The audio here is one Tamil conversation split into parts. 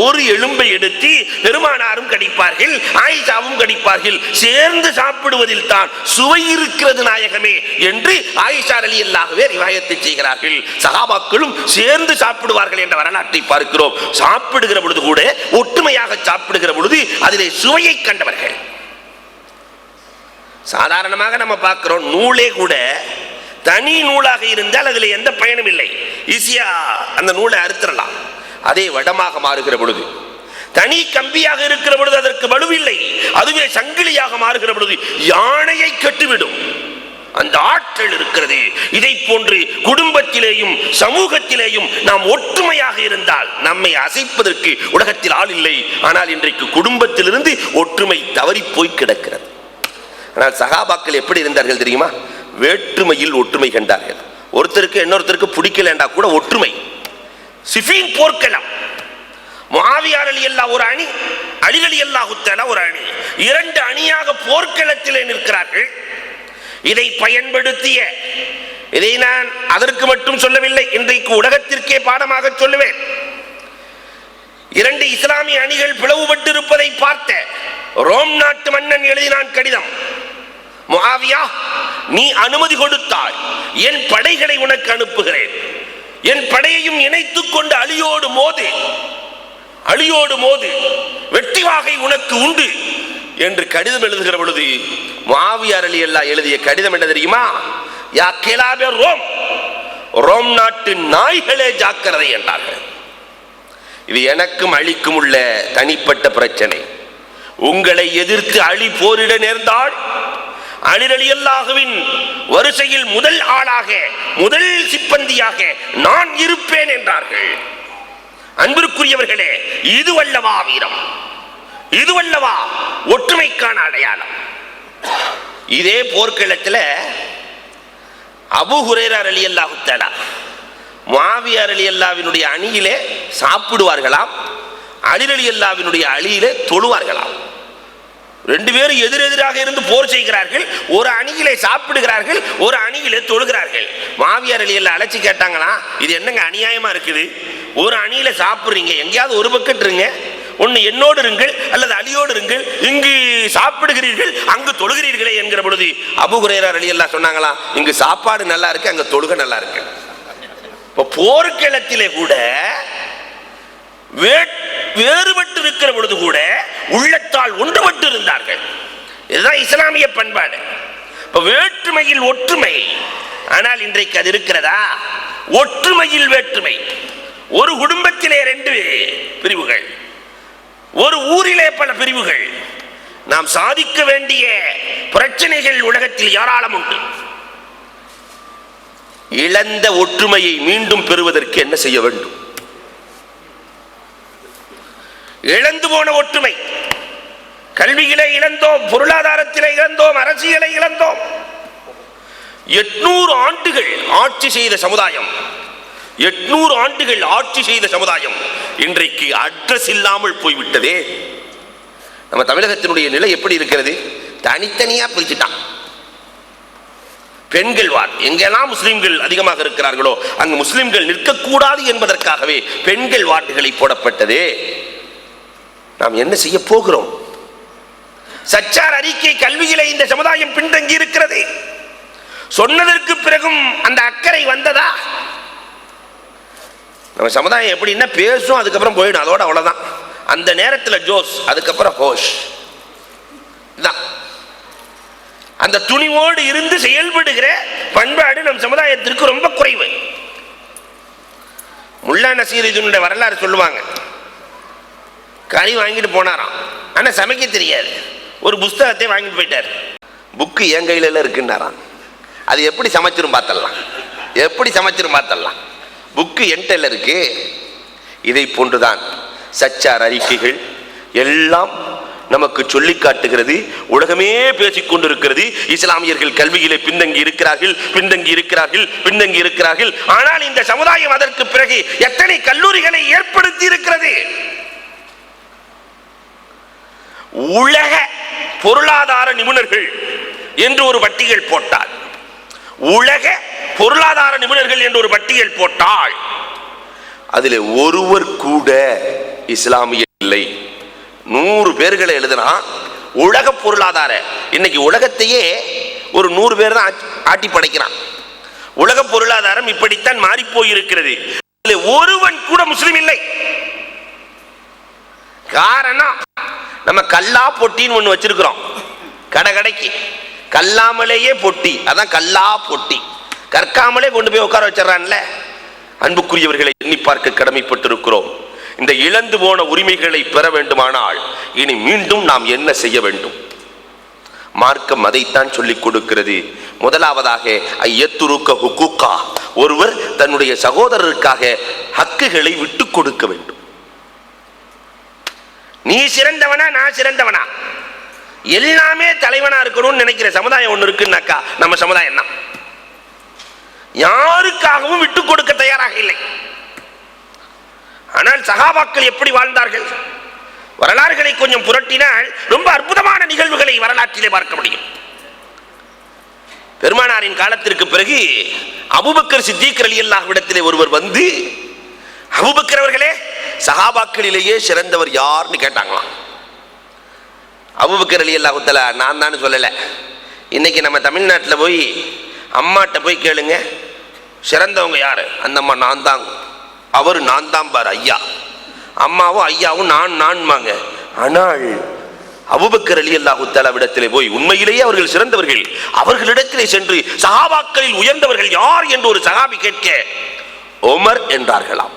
ஒரு எலும்பை எடுத்து பெருமானாரும் கடிப்பார்கள், ஆயிஷாவும் கடிப்பார்கள். சேர்ந்து சாப்பிடுவதில் தான் சுவை இருக்கிறது நாயகமே என்று ஆயிஷா ரலியல்லாஹு ரிவாயத்தை செய்கிறார்கள். சஹாபாக்களும் சேர்ந்து சாப்பிடுவார்கள் என்ற வரலாற்றை பார்க்கிறோம். சாப்பிடுகிற பொழுது கூட ஒற்றுமையாக சாப்பிடுகிற பொழுது அதிலே சுவையை கண்டவர்கள். சாதாரணமாக நம்ம பார்க்கிறோம், நூலே கூட தனி நூலாக இருந்தால் அதில் எந்த பயனும் இல்லை, ஈஸியா அந்த நூலை அறுத்துடலாம். அதே வடமாக மாறுகிற பொழுது, தனி கம்பியாக இருக்கிற பொழுது அதற்கு வலுவில்லை. அதுவே சங்கிலியாக மாறுகிற பொழுது யானையை கட்டுவிடும். அந்த ஆற்றல் இருக்கிறது. இதை போன்று குடும்பத்திலேயும் சமூகத்திலேயும் நாம் ஒற்றுமையாக இருந்தால் நம்மை அசைப்பதற்கு உலகத்தில் ஆள் இல்லை. ஆனால் இன்றைக்கு குடும்பத்திலிருந்து ஒற்றுமை தவறி போய் கிடக்கிறது. ஆனால் சஹாபாக்கள் எப்படி இருந்தார்கள் தெரியுமா? வேற்றுமையில் ஒற்றுமை கண்டார்கள். ஒருத்தருக்கு இன்னொருத்தருக்கு பிடிக்கலண்டா கூட ஒற்றுமை. சிஃபீன் போர்க்களம், முஆவியா ரலியல்லாஹு ஒரு அணி, அலி ரலியல்லாஹு தஆலா ஒரு அணி, இரண்டு அணியாக போர்க்களத்திலே நிற்கிறார்கள். இதை பயன்படுத்திய, இதை நான் அதற்கு மட்டும் சொல்லவில்லை, இன்றைக்கு உலகத்திற்கே பாடமாக சொல்லுவேன். இரண்டு இஸ்லாமிய அணிகள் பிளவுபட்டு இருப்பதை பார்த்த ரோம் நாட்டு மன்னன் எழுதினான் கடிதம். முஆவியா, நீ அனுமதி கொடுத்தால் என் படைகளை உனக்கு அனுப்புகிறேன், என் படையையும் இணைத்துக் கொண்டு அலியோடு மோது, அலியோடு மோது, வெற்றி வாகை உனக்கு உண்டு என்று கடிதம் எழுதுகிற பொழுது முஆவியா ரலியல்லாஹு எழுதிய கடிதம் என்ன தெரியுமா? யா கிலாபே ரோம், ரோம் நாட்டு நாய்களே ஜாக்கிரதை என்றார்கள். இது எனக்கும் அலிக்கும் உள்ள தனிப்பட்ட பிரச்சனை. உங்களை எதிர்த்து அலி போரிட நேர்ந்தால் அலி ரலியல்லாஹுவின் வரிசையில் முதல் ஆளாக, முதல் சிப்பந்தியாக நான் இருப்பேன் என்றார்கள். அன்பிற்குரியவர்களே, இதுவல்லவா வீரம், இதுவல்லவா ஒற்றுமைக்கான அடையாளம். இதே போர்க்களத்தில் அபூ ஹுரைரா ரலியல்லாஹு தஆலா முஆவியா ரலியல்லாஹுவினுடைய அணியிலே சாப்பிடுவார்களாம், அலி ரலியல்லாஹுவினுடைய அணியிலே தொழுவார்களாம். ரெண்டு பேரும் எதிரெதிராக இருந்து போர் செய்கிறார்கள். ஒரு அணியிலே சாப்பிடுகிறார்கள், ஒரு அணியிலே தொழுகிறார்கள். முஆவியா ரலியல்லாஹு அழைச்சி கேட்டாங்களா, இது என்னங்க அநியாயமா இருக்குது? ஒரு அணியில சாப்பிடுறீங்க, எங்கேயாவது ஒரு பக்கம் இருங்க, ஒன்னு என்னோடு இருங்கள் அல்லது அலியோடு இருங்கள், இங்கு சாப்பிடுகிறீர்கள் அங்கு தொழுகிறீர்களே என்கிற பொழுது அபூ ஹுரைரா ரலியல்லாஹு சொன்னாங்களா, இங்கு சாப்பாடு நல்லா இருக்கு, அங்க தொழுக நல்லா இருக்கு. இப்போ போர்க்களத்திலே கூட வேறுபட்டு இருக்கிற பொழுது கூட உள்ளத்தால் ஒன்றுபட்டு இருந்தார்கள். இதுதான் இஸ்லாமிய பண்பாடு. இப்ப வேற்றுமையில் ஒற்றுமை. ஆனால் இன்றைக்கு அது இருக்கிறதா? ஒற்றுமையில் வேற்றுமை. ஒரு குடும்பத்திலே ரெண்டு பிரிவுகள், ஒரு ஊரிலே பல பிரிவுகள். நாம் சாதிக்க வேண்டிய பிரச்சனைகள் உலகத்தில் ஏராளம் உண்டு. இழந்த ஒற்றுமையை மீண்டும் பெறுவதற்கு என்ன செய்ய வேண்டும்? இழந்து போன ஒற்றுமை, கல்வியிலே இழந்தோம், பொருளாதாரத்திலே இழந்தோம், அரசியலை இழந்தோம். 800 ஆண்டுகள் ஆட்சி செய்த சமுதாயம், 800 ஆண்டுகள் ஆட்சி செய்த சமுதாயம் இன்றைக்கு அட்ரஸ் இல்லாமல் போய்விட்டதே. நம்ம தமிழகத்தினுடைய நிலை எப்படி இருக்கிறது? தனித்தனியா பிரிச்சுட்டான். பெண்கள் வார்டு, எங்கெல்லாம் முஸ்லிம்கள் அதிகமாக இருக்கிறார்களோ அங்கு முஸ்லிம்கள் நிற்கக்கூடாது என்பதற்காகவே பெண்கள் வார்டுகளை போடப்பட்டதே. நாம் என்ன செய்ய போகிறோம்? சச்சார் அறிக்கை, கல்வியிலே இந்த சமுதாயம் பின்தங்கி இருக்கிறது. சொன்னதற்கு பிறகும் அந்த அக்கறை வந்ததா? நம்ம சமுதாயம் எப்படின்னா பேசும், அதுக்கப்புறம் போயிடும், அதோட அவ்வளவுதான். அந்த நேரத்தில் ஜோஸ், அதுக்கப்புறம் ஹோஷ் தான். அந்த துணிவோடு இருந்து செயல்படுகிற பண்பாடு நம் சமுதாயத்திற்கு ரொம்ப குறைவு. முல்லா நசீர் இதனுடைய வரலாறு சொல்லுவாங்க. கறி வாங்கிட்டு போனாராம், ஆனா சமைக்க தெரியாது. ஒரு புஸ்தகத்தை வாங்கிட்டு போயிட்டார். புக்கு என் கையில இருக்குன்னாராம். அது எப்படி சமைச்சிரும் பார்த்தலாம், எப்படி சமைச்சிரும் பார்த்தலாம். புக்கு என்கிட்ட இருக்கு. இதை போன்றுதான் சச்சார் அறிக்கைகள் எல்லாம் நமக்கு சொல்லி காட்டுகிறது. உலகமே பேசிக் கொண்டிருக்கிறது, இஸ்லாமியர்கள் கல்வியிலே பின்தங்கி இருக்கிறார்கள், பின்தங்கி இருக்கிறார்கள், பின்தங்கி இருக்கிறார்கள். ஆனால் இந்த சமுதாயம் அதற்கு பிறகு எத்தனை கல்லூரிகளை ஏற்படுத்தி இருக்கிறது. உலக பொருளாதார நிபுணர்கள் என்று ஒரு பட்டியல் போட்டால், உலக பொருளாதார நிபுணர்கள் என்று ஒரு பட்டியல் போட்டால் அதில் ஒருவர் கூட இஸ்லாமிய இல்லை. 100 பேர்களை எழுதுனா உலக பொருளாதார, இன்னைக்கு உலகத்தையே ஒரு 100 பேர் தான் ஆட்டி படைக்கிறான். உலக பொருளாதாரம் இப்படித்தான் மாறி போயிருக்கிறது. ஒருவன் கூட முஸ்லிம் இல்லை. காரணம், நம்ம கல்லா பொட்டின்னு ஒண்ணு வச்சிருக்கிறோம். கடைக்கு கல்லாமலேயே பொட்டி, அதான் கல்லா பொட்டி. கற்காமலே கொண்டு போய் உட்கார வச்சிடறான்ல. அன்புக்குரியவர்களை எண்ணி பார்க்க கடமைப்பட்டிருக்கிறோம். இந்த இழந்து போன உரிமைகளை பெற வேண்டுமானால் இனி மீண்டும் நாம் என்ன செய்ய வேண்டும்? மார்க்கம் அதைத்தான் சொல்லிக் கொடுக்கிறது. முதலாவதாக ஐயத்துருக்க ஹுக்கூக்கா, ஒருவர் தன்னுடைய சகோதரருக்காக ஹக்குகளை விட்டு கொடுக்க வேண்டும். நீ சிறந்தவனா நான் சிறந்தவனா, எல்லாமே தலைவனா இருக்கணும்னு நினைக்கிற சமுதாயம் ஒண்ணு இருக்குன்னாக்கா நம்ம சமுதாயம் தான். யாருக்காகவும் விட்டு கொடுக்க தயாராக இல்லை. ஆனால் சஹாபாக்கள் எப்படி வாழ்ந்தார்கள்? வரலாறுகளை கொஞ்சம் புரட்டினால் ரொம்ப அற்புதமான நிகழ்வுகளை வரலாற்றிலே பார்க்க முடியும். பெருமானாரின் காலத்திற்கு பிறகு அபூபக்கர் சித்தீக் ரலியல்லாஹு இடத்திலே ஒருவர் வந்து, அபூபக்கர் அவர்களே, சஹாபாக்களிலேயே சிறந்தவர் யார்னு கேட்டாங்களாம். அபூபக்கர் ரலியல்லாஹு தஆலா நான் தான் சொல்லல. இன்னைக்கு நம்ம தமிழ்நாட்டில் போய் அம்மாட்ட போய் கேளுங்க, சிறந்தவங்க யாரு? அந்த அம்மா நான் தான், அவரு நான் தான் பாரு ஐயா. அம்மாவும் ஐயாவும் நான்மாங்க. ஆனால் அபூபக்கர் ரலியல்லாஹு தஆலா இடத்திலே போய் உண்மையிலேயே அவர்கள் சிறந்தவர்கள், அவர்களிடத்திலே சென்று சஹாபாக்களில் உயர்ந்தவர்கள் யார் என்று ஒரு சஹாபி கேட்க உமர் என்றார்களாம்.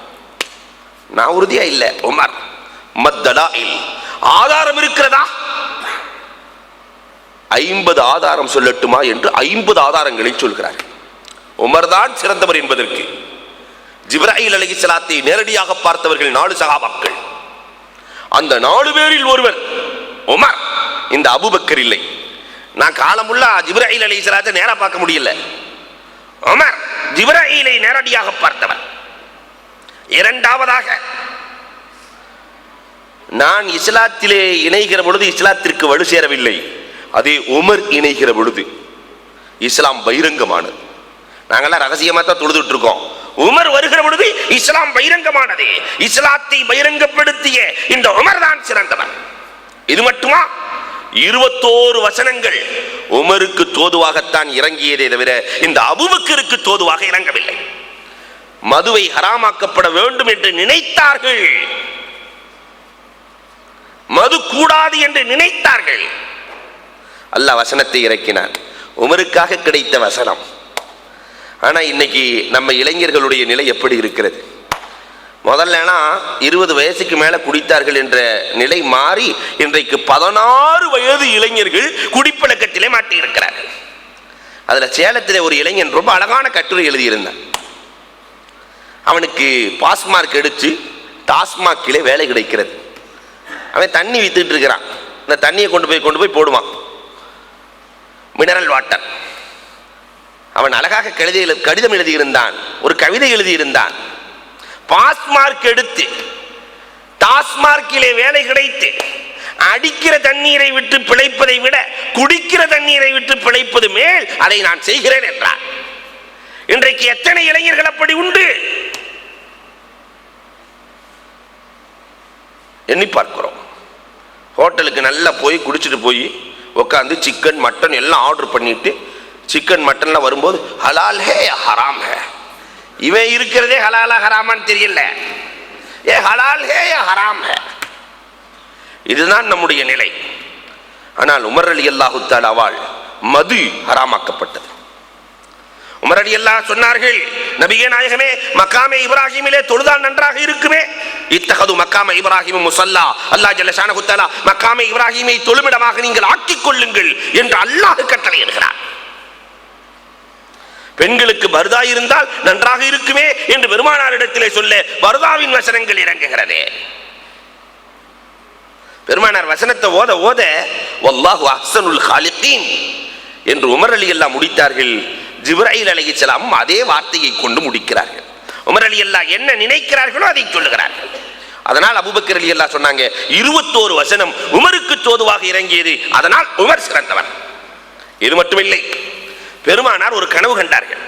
நான் உறுதியா இல்ல, உமர். மத்தலாயில் ஆதாரம் இருக்கிறதா? 50 ஆதாரம் சொல்லட்டுமா என்று 50 ஆதாரங்களை சொல்கிறார்கள். உமர் தான் சிறந்தவர் என்பதற்கு. ஜிப்ராயில் அலைஹிஸ்ஸலாத்தை நேரடியாக பார்த்தவர்கள் 4 சஹாபாக்கள். அந்த 4 பேரில் ஒருவர் உமர். இந்த அபூபக்கர் இல்லை. நான் காலமுள்ள ஜிப்ராயில் அலைஹிஸ்ஸலாத்தை நேரா பார்க்க முடியல. உமர் ஜிப்ராயிலை நேரடியாக பார்த்தவர். இரண்டாவதாக, நான் இஸ்லாத்திலே இணைகிற பொழுது இஸ்லாத்திற்கு வலு சேரவில்லை. அதே உமர் இணைகிற பொழுது இஸ்லாம் பகிரங்கமானது. நாங்கெல்லாம் ரகசியமா தான் தொழுதுட்டு இருக்கோம். உமர் வருகிற பொழுது இஸ்லாம் பகிரங்கமானது. இஸ்லாத்தை பகிரங்கப்படுத்திய இந்த உமர் தான் சிறந்தவர். இது மட்டுமா? 21 வசனங்கள் உமருக்கு தோதுவாகத்தான் இறங்கியதே தவிர இந்த அபூபக்கருக்கு தோதுவாக இறங்கவில்லை. மதுவை ஹராமாக்கப்பட வேண்டும் என்று நினைத்தார்கள், மது கூடாது என்று நினைத்தார்கள். அல்லாஹ் வசனத்தை இறக்கினார், உமருக்காக கிடைத்த வசனம். ஆனா இன்னைக்கு நம்ம இளைஞர்களுடைய நிலை எப்படி இருக்கிறது? முதல்லனா 20 வயசுக்கு மேல குடித்தார்கள் என்ற நிலை மாறி இன்றைக்கு 16 வயது இளைஞர்கள் குடிப்பழக்கத்திலே மாட்டி இருக்கிறார்கள். அதுல சேலத்திலே ஒரு இளைஞன் ரொம்ப அழகான கட்டுரை எழுதியிருந்தான். அவனுக்கு பாஸ் மார்க் எடுத்து டாஸ்மாகிலே வேலை கிடைக்கிறது. அவன் தண்ணி வித்துட்டு இருக்கிறான். இந்த தண்ணியை கொண்டு போய் போடுவான், மினரல் வாட்டர். அவன் அழகாக கடிதம் எழுதியிருந்தான், ஒரு கவிதை எழுதியிருந்தான். பாஸ் மார்க் எடுத்து டாஸ்மார்க்கிலே வேலை கிடைத்து அடிக்கிற தண்ணீரை விட்டு பிழைப்பதை விட குடிக்கிற தண்ணீரை விட்டு பிழைப்பது மேல், அதை நான் செய்கிறேன் என்றார். இன்றைக்கு எத்தனை இளைஞர்கள் அப்படி உண்டு? எண்ணி பார்க்கிறோம். ஹோட்டலுக்கு நல்லா போய் குடிச்சிட்டு போய் உட்காந்து சிக்கன் மட்டன் எல்லாம் ஆர்டர் பண்ணிட்டு, சிக்கன் மட்டன்லாம் வரும்போது ஹலால் ஹே ஹராம் ஹே, இவன் இருக்கிறதே ஹலாலா ஹராமான்னு தெரியல, ஏ ஹலால் ஹே ஹராம் ஹே. இதுதான் நம்முடைய நிலை. ஆனால் உமர் ரலியல்லாஹு தஆலாவால் மது ஹராமாக்கப்பட்டது. உமர் ரலியல்லாஹு சொன்னார்கள், நபியே நாயகமே, மக்காமே இப்ராஹிமிலே தொழுதால் நன்றாக இருக்குமே. இத்தகது மக்காம இப்ராஹிம் முஸல்லா, அல்லாஹ் ஜல்ல ஷானஹு தஆலா மக்காமே இப்ராஹிமை தொழுமிடமாக நீங்கள் ஆக்கிக் கொள்ளுங்கள் என்று அல்லாஹ் கட்டளையிடுகிறார். பெண்களுக்கு பர்தா இருந்தால் நன்றாக இருக்குமே என்று பெருமானாரிடத்திலே சொல்ல பர்தாவின் வசனங்கள் இறங்குகிறது. பெருமானார் வசனத்தை ஓத ஓத வல்லாஹு அஹ்ஸனுல் காலிகீன் என்று உமர் ரலியல்லாஹு முடித்தார்கள். ஜிப்ராயில் அலைஹிஸ்ஸலாம் அதே வார்த்தையை கொண்டு முடிக்கிறார்கள். உமர் ரலியல்லாஹு என்ன நினைக்கிறார்களோ அதை சொல்லுகிறார்கள். அதனால் அபூபக்கர் ரலியல்லாஹு சொன்னாங்க, 21 வசனம் உமருக்கு தோதுவாக இறங்கியது, அதனால் உமர் சிறந்தவர். இது மட்டுமில்லை, பெருமானார் ஒரு கனவு கண்டார்கள்.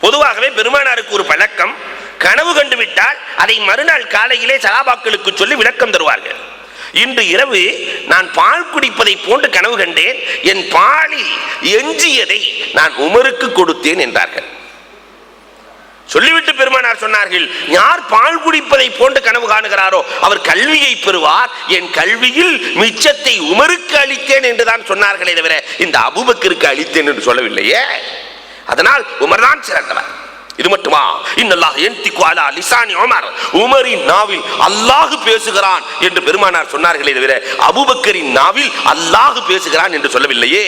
பொதுவாகவே பெருமானாருக்கு ஒரு பழக்கம், கனவு கண்டுவிட்டால் அதை மறுநாள் காலையிலே சஹாபாக்களுக்கு சொல்லி விளக்கம் தருவார்கள். இன்று இரவு நான் பால் குடிப்பதை போன்று கனவு கண்டேன், என் பாலில் எஞ்சியதை நான் உமருக்கு கொடுத்தேன் என்றார்கள். சொல்லிவிட்டு பெருமானார் சொன்னார்கள், யார் பால் குடிப்பதை போன்று கனவு காணுகிறாரோ அவர் கல்வியை பெறுவார், என் கல்வியில் மிச்சத்தை உமருக்கு அளித்தேன் என்றுதான் சொன்னார்களே தவிர இந்த அபூபக்கருக்கு அளித்தேன் என்று சொல்லவில்லையே. அதனால் உமர் தான் சிறந்தவர். இது மட்டுமா, இன்னல்லாஹ் யன்திகு அலா லிசானி உமர், உமரின் நாவில் அல்லாஹ் பேசுகிறான் என்று பெருமானார் சொன்னார்களே தவிர அபூபக்கரின் நாவில் அல்லாஹ் பேசுகிறான் என்று சொல்லவில்லையே.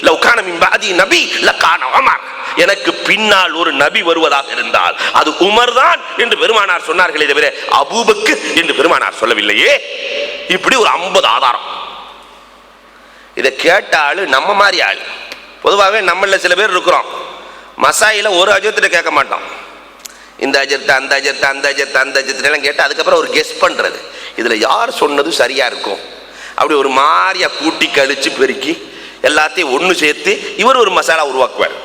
லவ் கான மின் பஅதி நபி லகான உமர், எனக்கு பின்னால் ஒரு நபி வருவதாக இருந்தால் அது உமர் தான் என்று பெருமானார் சொன்னார்களே தவிர அபூபக்கர் என்று பெருமானார் சொல்லவில்லையே. இப்படி ஒரு 50 ஆதாரம். இதை கேட்ட ஆளு நம்ம மாதிரி ஆளு. பொதுவாகவே நம்மள சில பேர் இருக்கிறோம், மசாயில ஒரு அஜத்திட்ட கேட்க மாட்டோம். இந்த அஜத்தை அந்த அஜத்தை அந்த அஜத்தை அந்த அஜத்திலாம் கேட்டு அதுக்கப்புறம் ஒரு கெஸ் பண்றது, இதுல யார் சொன்னது சரியா இருக்கும் அப்படி ஒரு மாதிரியா கூட்டி கழிச்சு பெருக்கி எல்லாத்தையும் ஒன்று சேர்த்து இவர் ஒரு மசாலா உருவாக்குவார்.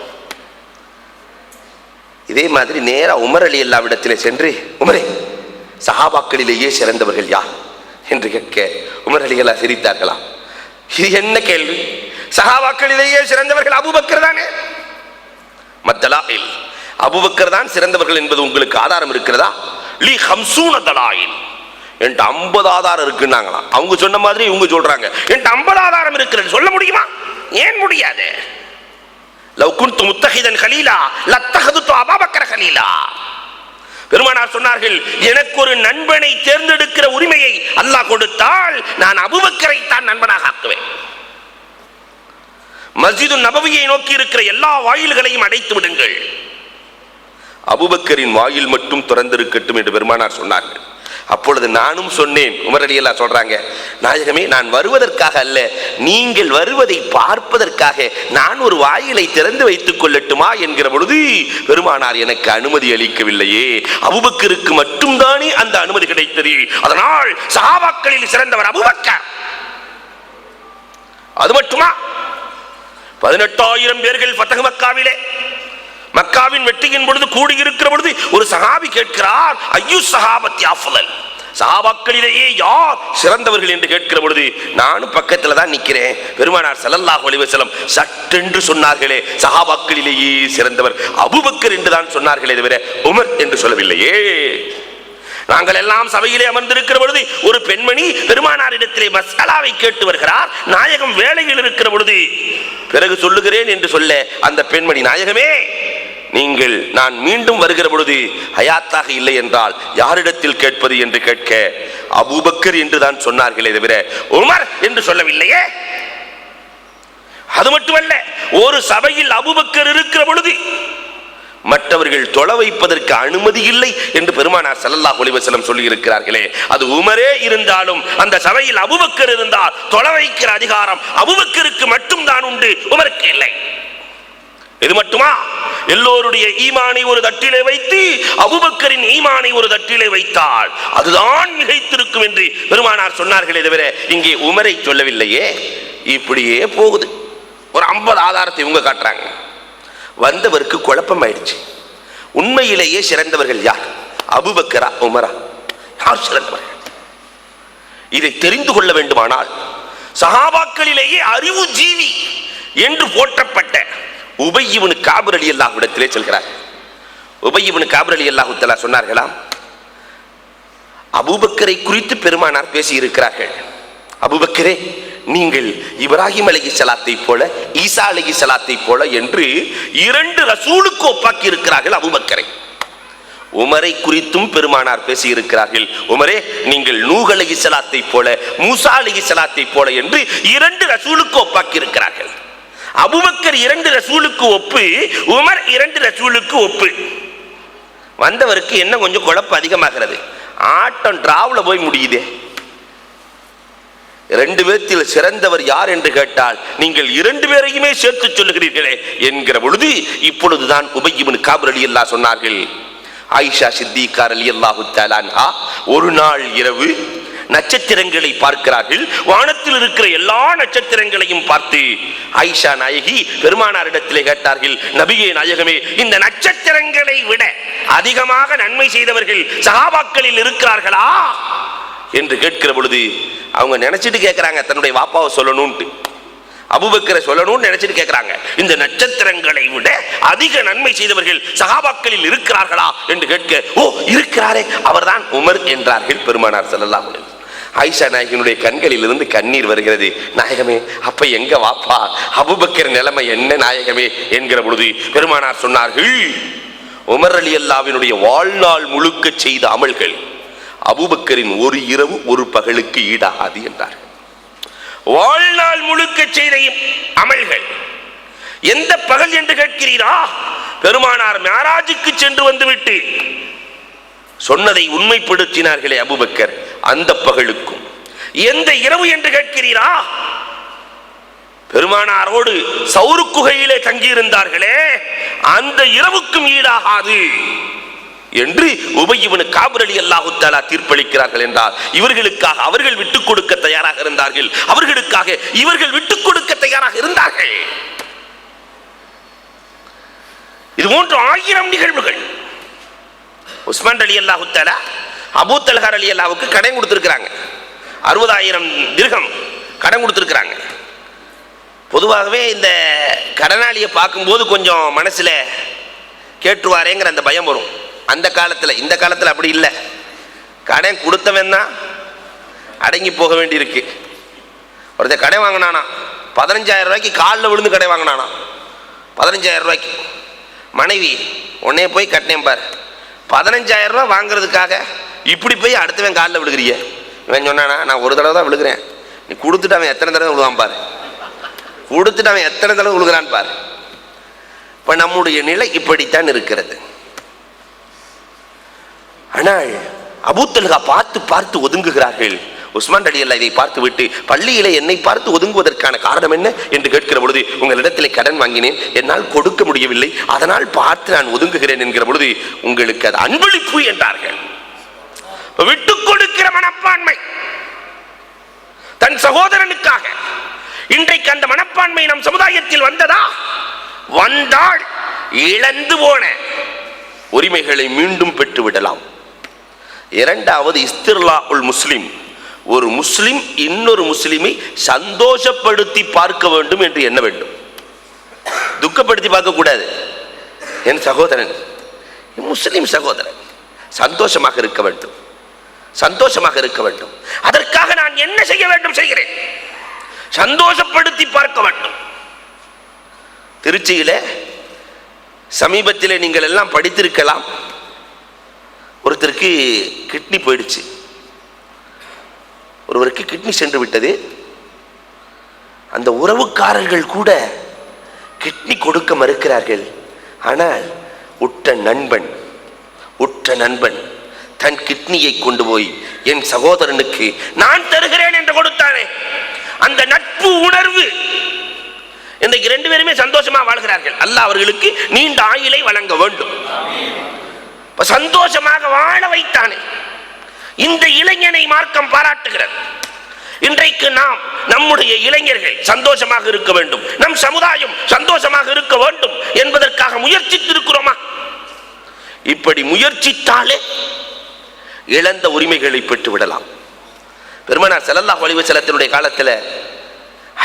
இதே மாதிரி நேரா உமர் அலி அல்லாவிடத்திலே சென்று, உமரே சஹாபாக்களிலேயே சிறந்தவர்கள் யார் என்று கேட்க உமர் அலி அல்லா சிரித்தார்களாம். இது என்ன கேள்வி? சஹாபாக்களிலேயே சிறந்தவர்கள் அபூபக்கர் தானே. மத்தலாயில் அபூபக்கர் தான் சிறந்தவர்கள் என்பது உங்களுக்கு ஆதாரம் இருக்கிறதா? லீ ஹம்சூன தலாயில், என்கிட்ட 50 ஆதாரம் இருக்குன்னாங்களாம். அவங்க சொன்ன மாதிரி இவங்க சொல்றாங்க என்கிட்ட 50 ஆதாரம் இருக்கிறது. சொல்ல முடியுமா? ஏன் முடியாது? லவ் குன்து முத்தஹிதன் கலீலா லத்தஹதுது அபூபக்கர் கலீலா. பெருமானார் சொன்னார்கள், எனக்கு ஒரு நண்பனை தேர்ந்தெடுக்கிற உரிமையை அல்லாஹ் கொடுத்தால் நான் அபூபக்கரை தான் நண்பனாக ஆக்குவேன். மஸ்ஜிது நபவியை நோக்கி இருக்கிற எல்லா வாயில்களையும் அடைத்து விடுங்கள், அபூபக்கரின் வாயில் மட்டும் திறந்திருக்கட்டும் என்று பெருமானார் சொன்னார்கள். அப்பொழுது நானும் சொன்னேன், உமர் ரலியல்லாஹு சொல்றாங்க, நாயகமே நான் வருவதற்காக அல்ல, நீங்கள் வருவதை பார்ப்பதற்காக நான் ஒரு வாயிலை திறந்து வைத்துக் கொள்ளட்டுமா என்கிற பொழுது பெருமானார் எனக்கு அனுமதி அளிக்கவில்லையே. அபூபக்கருக்கு மட்டும்தானே அந்த அனுமதி கிடைத்தது. அதனால் சஹாபாக்களில் சிறந்தவர் அபூபக்கர். அது மட்டுமா, 18,000 பேர்கள் ஃபத்ஹ் மக்காவிலே, மக்காவின் வெற்றியின் பொழுது கூடியிருக்கிற பொழுது ஒரு சஹாபி கேட்கிறார், ஐயு சஹாபத்தி அஃலல், சஹாபாக்களிலேயே யார் சிறந்தவர்கள் என்று கேட்கிற பொழுது நானும் பக்கத்துல தான் நிக்கிறேன். பெருமானார் ஸல்லல்லாஹு அலைஹி வஸல்லம் சட்டென்று சொன்னார்களே, சஹாபாக்களிலேயே சிறந்தவர் அபூபக்கர் என்று தான் சொன்னார்களே தவிர உமர் என்று சொல்லவில்லையே. நாங்கள் எல்லாம் சபையிலே அமர்ந்திருக்கிற பொழுது ஒரு பெண்மணி பெருமானாரிடத்திலே மஸ்அலாவை கேட்டு வருகிறார். நாயகம் வேலையில் இருக்கிற பொழுது பிறகு சொல்லுகிறேன் என்று சொல்ல அந்த பெண்மணி, நாயகமே நீங்கள் நான் மீண்டும் வருகிற பொழுது ஹயாத்தாக இல்லை என்றால் யாரிடத்தில் கேட்பது என்று கேட்க அபூபக்கர் என்று தான் சொன்னார்களே தவிர உமர் என்று சொல்லவில்லையே. அது மட்டுமல்ல, ஒரு சபையில் அபூபக்கர் இருக்கிற பொழுது மற்றவர்கள் தொலை வைப்பதற்கு அனுமதி இல்லை என்று பெருமானார் ஸல்லல்லாஹு அலைஹி வஸல்லம் சொல்லி இருக்கிறார்களே, அது உமரே இருந்தாலும் அந்த சபையில் அபூபக்கர் இருந்தால் தொலை வைக்கிற அதிகாரம் அபூபக்கருக்கு மட்டும் தான் உண்டு, உமருக்கு இல்லை. இது மட்டுமா, எல்லோருடைய ஈமானை ஒரு தட்டிலே வைத்து அபூபக்கரின் ஈமானை ஒரு தட்டிலே வைத்தால் அதுதான் மிகைத்திருக்கும் என்று பெருமானார் சொன்னார்களே தவிர இங்கே உமரை சொல்லவில்லையே. இப்படியே போகுது. ஒரு 50 ஆதாரத்தை இவங்க காட்டுறாங்க. வந்தவருக்கு குழப்பம் ஆயிடுச்சு. உண்மையிலேயே சிறந்தவர்கள் யார், அபூபக்கரா உமரா, யார் சிறந்தவர்கள்? இதை தெரிந்து கொள்ள வேண்டுமானால் சஹாபாக்களிலேயே அறிவு ஜீவி என்று போற்றப்பட்ட உபய் இப்னு கஅப் ரலியல்லாஹு இடத்திலே செல்கிறார். உபய் இப்னு கஅப் ரலியல்லாஹு தஆலா சொன்னார்களாம், அபூபக்கரை குறித்து பெருமானார் பேசி இருக்கிறார்கள். அபூபக்கரே, நீங்கள் இப்ராஹிம் அலைஹிஸ்ஸலாத்தை போல ஈசா அலைஹிஸ்ஸலாத்தை போல என்று 2 ரசூலுக்கு ஒப்பாக்கி இருக்கிறார்கள் அபூபக்கரை. உமரை குறித்தும் பெருமானார் பேசி இருக்கிறார்கள். உமரே, நீங்கள் நூஹ் அலைஹிஸ்ஸலாத்தை போல மூசா அலைஹிஸ்ஸலாத்தை போல என்று 2 ரசூலுக்கு ஒப்பாக்கி இருக்கிறார்கள். அபூபக்கர் 2 ரசூலுக்கு ஒப்பு, உமர் 2 ரசூலுக்கு ஒப்பு. வந்தவருக்கு என்ன கொஞ்சம் குழப்பம் அதிகமாகிறது. ஆட்டம் டிராவுல போய் முடியுதே. 2 பேர்த்தில் சிறந்தவர் யார் என்று கேட்டால் நீங்கள் 2 பேரையுமே சேர்த்து சொல்லுகிறீர்களே என்கிற பொழுது இப்பொழுதுதான் உபய் இப்னு கஅப் ரலியல்லாஹு சொன்னார்கள், ஆயிஷா சித்திகா ரலியல்லாஹு தஆலா அன்ஹா ஒரு நாள் இரவு நட்சத்திரங்களை பார்க்கிறார்கள். வானத்தில் இருக்கிற எல்லா நட்சத்திரங்களையும் பார்த்து ஆயிஷா நாயகி பெருமானாரிடத்திலே கேட்டார்கள், நபியே நாயகமே, இந்த நட்சத்திரங்களை விட அதிகமாக நன்மை செய்தவர்கள் சஹாபாக்களில் இருக்கிறார்களா என்று கேட்கிற பொழுது அவங்க நினைச்சிட்டு கேட்கிறாங்க, தன்னுடைய வாப்பாவை சொல்லணும்ட்டு, அபூபக்கரை சொல்லணும்னு நினைச்சிட்டு கேட்கிறாங்க, இந்த நட்சத்திரங்களை விட அதிக நன்மை செய்தவர்கள் சஹாபாக்களில் இருக்கிறார்களா என்று கேட்க, ஓ இருக்கிறாரே, அவர்தான் உமர் என்றார்கள் பெருமானார் ஸல்லல்லாஹு அலைஹி வஸல்லம். ஆயிஷா நாயகியினுடைய கண்களில் இருந்து கண்ணீர் வருகிறது. நாயகமே, அப்ப எங்க வாப்பா அபூபக்கர் நிலைமை என்ன நாயகமே என்கிற பொழுது பெருமானார் சொன்னார்கள், உமர் ரலியல்லாஹுவினுடைய வாழ்நாள் முழுக்க செய்த அமல்கள் அபூபக்கரின் ஒரு இரவு ஒரு பகலுக்கு ஈடாகாது என்றார். வாழ்நாள் முழுக்க செய்த அமல்கள் எந்த பகல் என்று கேட்கிறீரா? பெருமானார் மிஅராஜுக்கு சென்று வந்துவிட்டு சொன்னதை உண்மைப்படுத்தினார்களே அபூபக்கர், அந்த பகலுக்கும். எந்த இரவு என்று கேட்கிறீரா? பெருமானாரோடு சௌரு குகையிலே தங்கியிருந்தார்களே, அந்த இரவுக்கும் ஈடாகாது என்று உபய் இப்னு கஅப் ரலியல்லாஹு தஆலா தீர்ப்பளிக்கிறார்கள் என்றால், இவர்களுக்காக அவர்கள் விட்டுக் கொடுக்க தயாராக இருந்தார்கள், அவர்களுக்காக இவர்கள் விட்டுக் கொடுக்க தயாராக இருந்தார்கள். இது போன்ற 1000 நிகழ்வுகள். உஸ்மான் ரலியல்லாஹு தஆலா அபூ தல்ஹா ரலியல்லாஹுக்கு கடன் கொடுத்திருக்கிறாங்க, 60000 திர்ஹம் கடன் கொடுத்திருக்கிறாங்க. பொதுவாகவே இந்த கடனாளியை பார்க்கும்போது கொஞ்சம் மனசுல கேட்டுருவாரேங்கிற அந்த பயம் வரும். அந்த காலத்தில், இந்த காலத்தில் அப்படி இல்லை. கடன் கொடுத்தவன் தான் அடங்கி போக வேண்டி இருக்கு. ஒருத்தர் கடை வாங்கினானா 15000 ரூபாய்க்கு காலில் விழுந்து கடை வாங்கினானா, 15000 ரூபாய்க்கு. மனைவி உடனே போய் கட்டினேன் பார், 15000 ரூபாய் வாங்குறதுக்காக இப்படி போய் அடுத்தவன் காலில் விழுகிறிய. இவன் சொன்னானா, நான் ஒரு தடவை தான் விழுகிறேன், நீ கொடுத்துட்டு அவன் எத்தனை தடவை விழுவான் பாரு, கொடுத்துட்டு அவன் எத்தனை தடவை விழுகிறான் பாரு. இப்போ நம்முடைய நிலை இப்படித்தான் இருக்கிறது. ஆனால் அபூ தல்ஹா பார்த்து பார்த்து ஒதுங்குகிறார்கள். உஸ்மான் ரலியல்லாஹு இதை பார்த்து விட்டு, பள்ளியிலே என்னை பார்த்து ஒதுங்குவதற்கான காரணம் என்ன என்று கேட்கிற பொழுது, உங்களிடத்திலே கடன் வாங்கினேன், என்னால் கொடுக்க முடியவில்லை, அதனால் பார்த்து நான் ஒதுங்குகிறேன் என்கிற பொழுது, உங்களுக்கு அது அன்பளிப்பு என்றார்கள். விட்டுக் கொடுக்கிற மனப்பான்மை தன் சகோதரனுக்காக. இன்றைக்கு அந்த மனப்பான்மை நம் சமுதாயத்தில் வந்ததா? வந்தால் இழந்து போன உரிமைகளை மீண்டும் பெற்று விடலாம். இரண்டாவது இஸ்திர்லாஉல் முஸ்லிம். ஒரு முஸ்லிம் இன்னொரு முஸ்லிமை சந்தோஷப்படுத்தி பார்க்க வேண்டும் என்று எண்ண வேண்டும், துக்கப்படுத்தி பார்க்க கூடாது. என் சகோதரன், முஸ்லிம் சகோதரன் சந்தோஷமாக இருக்க வேண்டும், சந்தோஷமாக இருக்க வேண்டும். அதற்காக நான் என்ன செய்ய வேண்டும் செய்கிறேன், சந்தோஷப்படுத்தி பார்க்க வேண்டும். திருச்சியில சமீபத்தில் நீங்கள் எல்லாம் படித்திருக்கலாம், ஒருத்தருக்கு கிட்னி போயிடுச்சு, ஒருவருக்கு கிட்னி சென்று விட்டது. அந்த உறவுக்காரர்கள் கூட கிட்னி கொடுக்க மறுக்கிறார்கள். ஆனால் உற்ற நண்பன் தன் கிட்னியை கொண்டு போய் என் சகோதரனுக்கு நான் தருகிறேன் என்று கொடுத்தானே, அந்த நட்பு உணர்வு. இன்றைக்கு 2 பேருமே சந்தோஷமா வாழ்கிறார்கள். அல்லாஹ் அவர்களுக்கு நீண்ட ஆயுளை வழங்க வேண்டும். சந்தோஷமாக வாழ வைத்தானே, இந்த இளைஞனை மார்க்கம் பாராட்டுகிறது. இன்றைக்கு நாம் நம்முடைய இளைஞர்கள் சந்தோஷமாக இருக்க வேண்டும், நம் சமுதாயம் சந்தோஷமாக இருக்க வேண்டும் என்பதற்காக முயற்சித்திருக்கிறோமா? இப்படி முயற்சித்தாலே இழந்த உரிமைகளை பெற்று விடலாம். பெருமானார் ஸல்லல்லாஹு அலைஹி வஸல்லத்தினுடைய காலத்தில்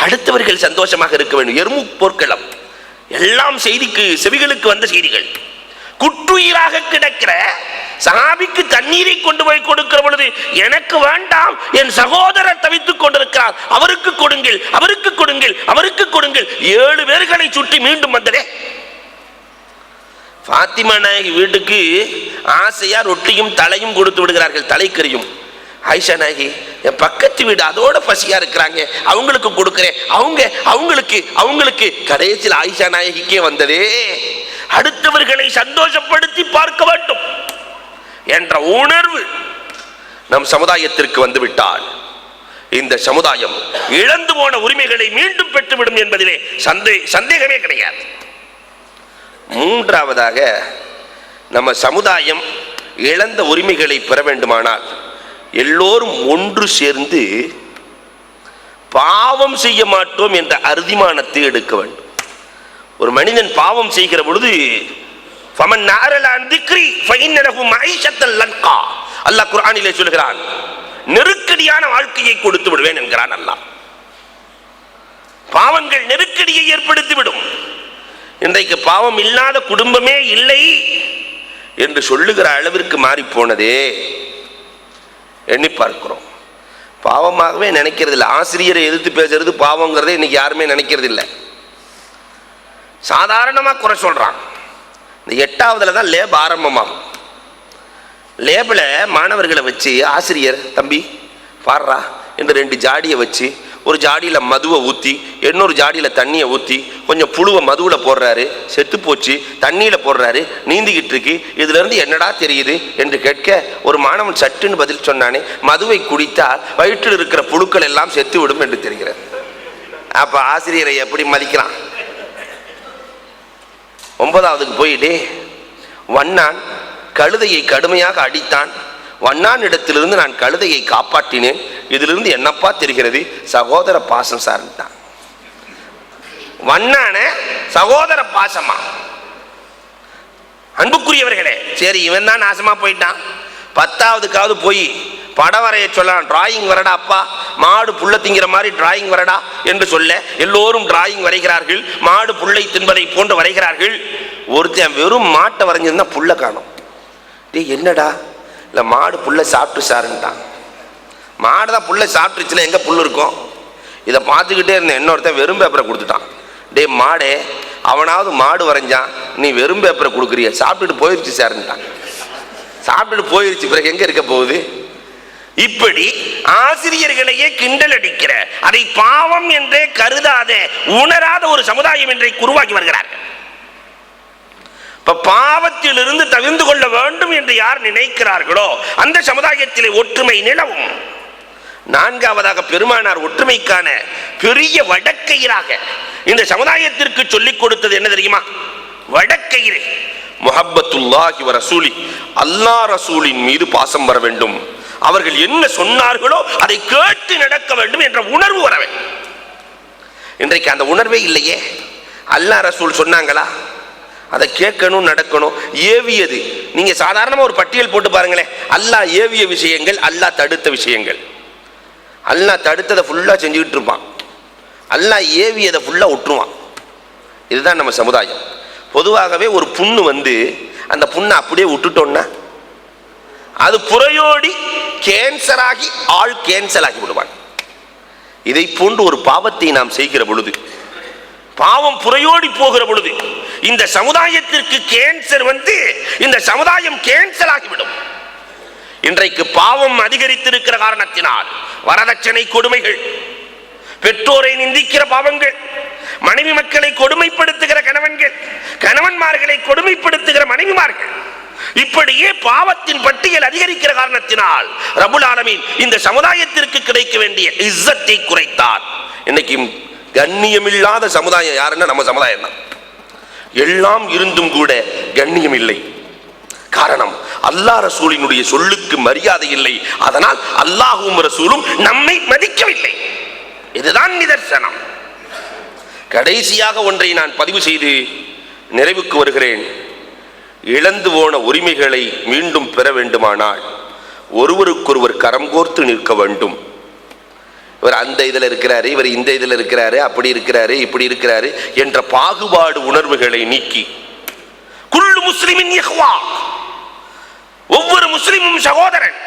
அடுத்தவர்கள் சந்தோஷமாக இருக்க வேண்டும். எர்முக் போர்க்களம் எல்லாம் செய்திக்கு செவிகளுக்கு வந்த செய்திகள். குற்றுயிராக கிடக்கிற சஹாபிக்கு தண்ணீரை கொண்டு போய் கொடுக்கிற பொழுது, எனக்கு வேண்டாம், என் சகோதரர் தவித்துக் கொண்டிருக்கிறார், அவருக்கு கொடுங்கள், அவருக்கு கொடுங்கள், அவருக்கு கொடுங்கள். 7 பேர்களை சுற்றி மீண்டும் வந்ததே. ஃபாத்திமா நாயகி வீட்டுக்கு ஆசையா ரொட்டியும் தலையும் கொடுத்து விடுகிறார்கள், தலைக்கறியும். ஆயிஷா நாயகி, என் பக்கத்து வீடு அதோட பசியா இருக்கிறாங்க, அவங்களுக்கு கொடுக்கிறேன், அவங்களுக்கு கடைசியில் ஆயிஷா நாயகிக்கே வந்ததே. அடுத்தவர்களை சந்தோஷப்படுத்தி பார்க்க வேண்டும் என்ற உணர்வு நம் சமுதாயத்திற்கு வந்துவிட்டால், இந்த சமுதாயம் இழந்து போன உரிமைகளை மீண்டும் பெற்றுவிடும் என்பதிலே சந்தேகமே கிடையாது. மூன்றாவதாக, நம்ம சமுதாயம் இழந்த உரிமைகளை பெற வேண்டுமானால் எல்லோரும் ஒன்று சேர்ந்து பாவம் செய்ய மாட்டோம் என்ற அறுதிமானத்தை எடுக்க வேண்டும். ஒரு மனிதன் பாவம் செய்கிற பொழுது அல்லாஹ் குர்ஆனிலே சொல்கிறான், நெருக்கடியான வாழ்க்கையை கொடுத்து விடுவேன் என்கிறான் அல்லாஹ். பாவங்கள் நெருக்கடியை ஏற்படுத்திவிடும். இன்றைக்கு பாவம் இல்லாத குடும்பமே இல்லை என்று சொல்லுகிற அளவிற்கு மாறி போனதே எண்ணி பார்க்கிறோம். பாவமாகவே நினைக்கிறது இல்லை. ஆசிரியரை எதிர்த்து பேசுறது பாவங்கிறதே இன்னைக்கு யாருமே நினைக்கிறது இல்லை. சாதாரணமாக குறை சொல்றான். இந்த 8ஆவதுல தான் லேப் ஆரம்பமாகும். லேபில் மாணவர்களை வச்சு ஆசிரியர் தம்பி பாடுறா என்று 2 ஜாடியை வச்சு, ஒரு ஜாடியில் மதுவை ஊற்றி, இன்னொரு ஜாடியில் தண்ணியை ஊற்றி, கொஞ்சம் புழுவை மதுவில் போடுறாரு, செத்து போச்சு, தண்ணியில் போடுறாரு, நீந்திக்கிட்டு இருக்கு, இதிலிருந்து என்னடா தெரியுது என்று கேட்க ஒரு மாணவன் சட்டுன்னு பதில் சொன்னானே, மதுவை குடித்தால் வயிற்றில் இருக்கிற புழுக்கள் எல்லாம் செத்து விடும் என்று தெரிகிறது. அப்போ ஆசிரியரை எப்படி மதிக்கிறான்? 9ஆவதுக்கு போயிட்டே வண்ணான் கழுதையை கடுமையாக அடித்தான். வண்ணான் இடத்திலிருந்து நான் கழுதையை காப்பாற்றினேன். இதிலிருந்து என்னப்பா தெரிகிறது? சகோதர பாசம் சார்ந்தான். வண்ணான சகோதர பாசமா? அன்புக்குரியவர்களே, சரி இவன் தான் நாசமா போயிட்டான். 10ஆவதுக்காவது போய் படம் வரைய சொல்லலாம். டிராயிங் வரடா அப்பா, மாடு புல்ல திங்கிற மாதிரி டிராயிங் வரடா என்று சொல்ல எல்லோரும் டிராயிங் வரைகிறார்கள். மாடு புல்லை தின்பதை போன்று வரைகிறார்கள். ஒருத்தன் வெறும் மாட்டை வரைஞ்சிருந்தா புல்ல காணும். டே என்னடா? இல்லை மாடு புல்லை சாப்பிட்டு சாருன்ட்டான். மாடு தான் புல்லை சாப்பிட்டுச்சுல, எங்கே புல் இருக்கும்? இதை பார்த்துக்கிட்டே இருந்தேன். இன்னொருத்தன் வெறும் பேப்பரை கொடுத்துட்டான். டே மாடே, அவனாவது மாடு வரைஞ்சான், நீ வெறும் பேப்பரை கொடுக்குறிய, சாப்பிட்டுட்டு போயிடுச்சு சாருன்ட்டான். சாப்பிட்டுட்டு போயிடுச்சு, பிறகு எங்கே இருக்க போகுது? இப்படி ஆசிரியர்களையே கிண்டல் அடிக்கிற, அதை பாவம் என்றே கருதாத, உணராத ஒரு சமுதாயம் இன்றைக்கு உருவாக்கி வருகிறார்கள். பாவத்திலிருந்து தவிர்த்து கொள்ள வேண்டும் என்று யார் நினைக்கிறார்களோ அந்த சமுதாயத்திலே ஒற்றுமை நிலவும். 4ஆவதாக பெருமானார் ஒற்றுமைக்கான பெரிய வடக்கயிறாக இந்த சமுதாயத்திற்கு சொல்லிக் கொடுத்தது என்ன தெரியுமா? வடக்கயிறு முஹப்பத்துல்லாஹி வ ரசூலி, அல்லாஹ் ரசூலின் மீது பாசம் வர வேண்டும். அவர்கள் என்ன சொன்னார்களோ அதை கேட்டு நடக்க வேண்டும் என்ற உணர்வு வர வேண்டும். இன்றைக்கு அந்த உணர்வே இல்லையே. அல்லாஹ் ரசூல் சொன்னாங்களா, அதை கேட்கணும், நடக்கணும். ஏவியது நீங்க சாதாரணமா ஒரு பட்டியல் போட்டு பாருங்களேன். அல்லாஹ் ஏவிய விஷயங்கள், அல்லாஹ் தடுத்த விஷயங்கள். அல்லாஹ் தடுத்ததை ஃபுல்லா செஞ்சுக்கிட்டு இருப்பான், அல்லாஹ் ஏவியதை ஃபுல்லா விட்டுருவான். இதுதான் நம்ம சமுதாயம். பொதுவாகவே ஒரு புண்ணு வந்து அந்த புண்ணை அப்படியே விட்டுட்டோம்னா அது புறையோடி கேன்சர் ஆகி ஆள் கேன்சல் ஆகி விடுவான். இதை போன்று ஒரு பாவத்தை நாம் செய்கிற பொழுது, பாவம் புறையோடி போகிற பொழுது இந்த சமுதாயத்திற்கு கேன்சர் வந்து இந்த சமுதாயம் கேன்சல் ஆகிவிடும். இன்றைக்கு பாவம் அதிகரித்திருக்கிற காரணத்தினால் வரதட்சணை கொடுமைகள், பெற்றோரை நிந்திக்கிற பாவங்கள், மனைவி மக்களை கொடுமைப்படுத்துகிற கணவன்கள், கணவன்மார்களை கொடுமைப்படுத்துகிற மனைவிமார்கள், இப்படியே பாவத்தின் பட்டியல் அதிகரிக்கிற காரணத்தினால் ரப்புல் ஆலமீன் இந்த சமுதாயத்திற்கு கிடைக்க வேண்டிய இஸ்ஸத்தை குறைத்தார். இன்னைக்கு கண்ணியமில்லாத சமுதாயம் யாருன்னா நம்ம சமுதாயம் தான். எல்லாம் இருந்தும் கூட கண்ணியம் இல்லை. காரணம், அல்லாஹ் ரசூலினுடைய சொல்லுக்கு மரியாதை இல்லை. அதனால் அல்லாஹும் ரசூலும் நம்மை மதிக்கவில்லை. இதுதான் நிதர்சனம். கடைசியாக ஒன்றை நான் பதிவு செய்து நிறைவுக்கு வருகிறேன். இழந்து போன உரிமைகளை மீண்டும் பெற வேண்டுமானால் ஒருவருக்கொருவர் கரம் கோர்த்து நிற்க வேண்டும். இவர் அந்த இதில் இருக்கிறாரு, இவர் இந்த இதில் இருக்கிறாரு, அப்படி இருக்கிறாரு, இப்படி இருக்கிறாரு என்ற பாகுபாடு உணர்வுகளை நீக்கி குல்லு முஸ்லிமின் இஹ்வா, ஒவ்வொரு முஸ்லிமும் சகோதரன்.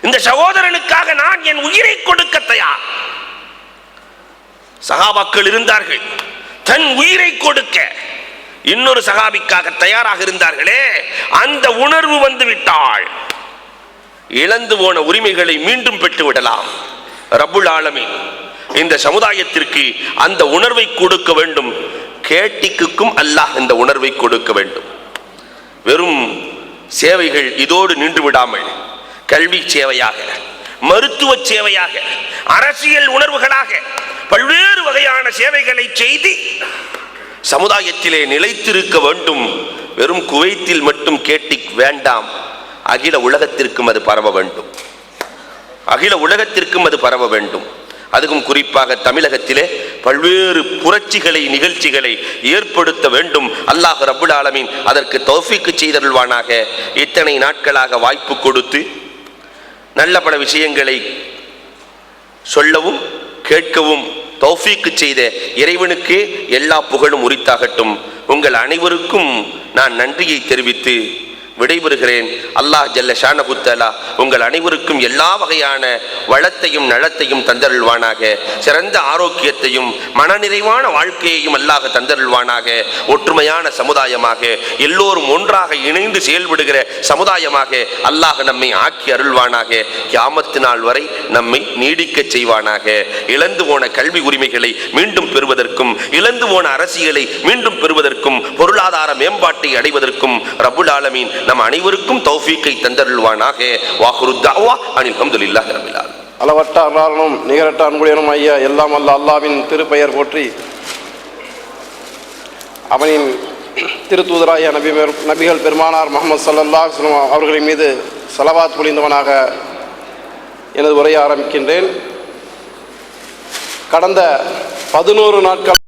இந்த சகோதரனுக்காக நான் என் உயிரை கொடுக்க தயார். சஹாபாக்கள் இருந்தார்கள், தன் உயிரை கொடுக்க இன்னொரு சஹாபிக்காக தயாராக இருந்தார்களே, அந்த உணர்வு வந்து விட்டால் இழந்து போன உரிமைகளை மீண்டும் பெற்று விடலாம். ரப்புல் ஆலமீன் இந்த சமுதாயத்திற்கு அந்த உணர்வை கொடுக்க வேண்டும். கேட்டிக்கும் அல்லாஹ் இந்த உணர்வை கொடுக்க வேண்டும். வெறும் சேவைகள் இதோடு நின்று விடாமல் கல்வி சேவையாக, மருத்துவ சேவையாக, அரசியல் உணர்வுகளாக பல்வேறு வகையான சேவைகளை செய்து சமுதாயத்திலே நிலைத்திருக்க வேண்டும். வெறும் குவைத்தில் மட்டும் கேட்டிக் வேண்டாம், அகில உலகத்திற்கும் அது பரவ வேண்டும். அகில உலகத்திற்கும் அது பரவ வேண்டும். அதுவும் குறிப்பாக தமிழகத்திலே பல்வேறு புரட்சிகளை நிகழ்ச்சிகளை ஏற்படுத்த வேண்டும். அல்லாஹ் ரப்புல் ஆலமீன் அதற்கு தௌஃபீக் செய்தருள்வானாக. இத்தனை நாட்களாக வாய்ப்பு கொடுத்து நல்ல பல விஷயங்களை சொல்லவும் கேட்கவும் தௌஃபீக் செய்த இறைவனுக்கு எல்லா புகழும் உரித்தாகட்டும். உங்கள் அனைவருக்கும் நான் நன்றியை தெரிவித்து விடைபெறுகிறேன். அல்லாஹ் ஜல்ல ஷானஹு தஆலா உங்கள் அனைவருக்கும் எல்லா வகையான வளத்தையும் நலத்தையும் தந்தருள்வானாக. சிறந்த ஆரோக்கியத்தையும் மனநிறைவான வாழ்க்கையையும் அல்லாஹ் தந்தருள்வானாக. ஒற்றுமையான சமுதாயமாக எல்லோரும் ஒன்றாக இணைந்து செயல்படுகிற சமுதாயமாக அல்லாஹ் நம்மை ஆக்கி அருள்வானாக. கியாமத்து நாள் வரை நம்மை நீடிக்க செய்வானாக. இழந்து போன கல்வி உரிமைகளை மீண்டும் பெறுவதற்கும், இழந்து போன அரசியலை மீண்டும் பெறுவதற்கும், பொருளாதார மேம்பாட்டை அடைவதற்கும் ரப்புல் ஆலமீன் நம் அனைவருக்கும் தௌஃபீக்கை தந்தருள்வானாக. வாஹிரு தஅவா அனில் ஹம்துலில்லாஹி ரப்பில் ஆலமீன். அளவற்ற அருளாளனும் நிகரற்ற அன்புடையனும் ஐயா எல்லாம் அல்ல அல்லாஹ்வின் திருப்பெயர் போற்றி அவனின் திருத்தூதராய நபிகள் பெருமானார் முஹம்மது ஸல்லல்லாஹு அலைஹி வஸல்லம் அவர்களின் மீது ஸலவாத் பொழிந்தவனாக எனது உரையை ஆரம்பிக்கின்றேன். கடந்த 11 நாட்கள்